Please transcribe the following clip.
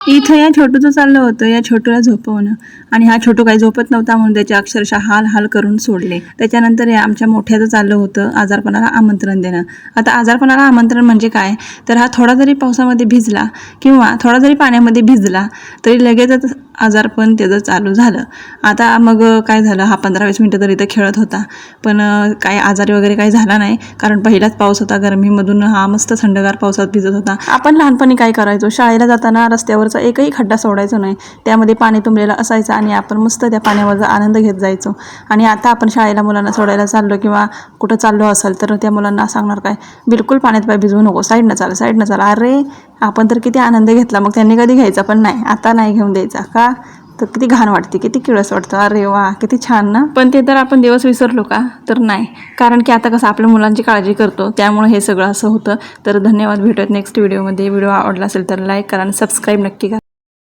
इथं या छोटूचं चाललं होतं या छोटूला झोपवणं, आणि हा छोटू काही झोपत नव्हता म्हणून त्याचे अक्षरशः हाल हाल करून सोडले. त्याच्यानंतर या आमच्या मोठ्याचं चाललं होतं आजारपणाला आमंत्रण देणं. आता आजारपणाला आमंत्रण म्हणजे काय, तर हा थोडा जरी पावसामध्ये भिजला किंवा थोडा जरी पाण्यामध्ये भिजला तरी लगेचच आजारपण त्याचं चालू झालं. आता मग काय झालं, हा 15-20 मिनटं तरी इथं खेळत होता, पण काय आजारी वगैरे काही झाला नाही, कारण पहिलाच पाऊस होता. गरमीमधून हा मस्त थंडगार पावसात भिजत होता. आपण लहानपणी काय करायचो, शाळेला जाताना रस्त्यावरचा एकही खड्डा सोडायचो नाही, त्यामध्ये पाणी तुंबलेलं असायचं आणि आपण मस्त त्या पाण्याचा आनंद घेत जायचो. आणि आता आपण शाळेला मुलांना सोडायला चाललो किंवा कुठं चाललो असेल तर त्या मुलांना सांगणार काय, बिलकुल पाण्यात पाय भिजवू नको, साईडनं चाल साईडनं चाल. अरे आपण तर किती आनंद घेतला, मग त्यांनी कधी घ्यायचा पण नाही, आता नाही घेऊन द्यायचा का, तर किती घाण वाटते, किती किळस वाटतं. अरे वा किती छान ना. पण ते तर आपण दिवस विसरलो का, तर नाही, कारण की आता कसं आपल्या मुलांची काळजी करतो त्यामुळे हे सगळं असं होतं. तर धन्यवाद, भेटूयात नेक्स्ट व्हिडिओमध्ये. व्हिडिओ आवडला असेल तर लाईक करा आणि सबस्क्राईब नक्की करा.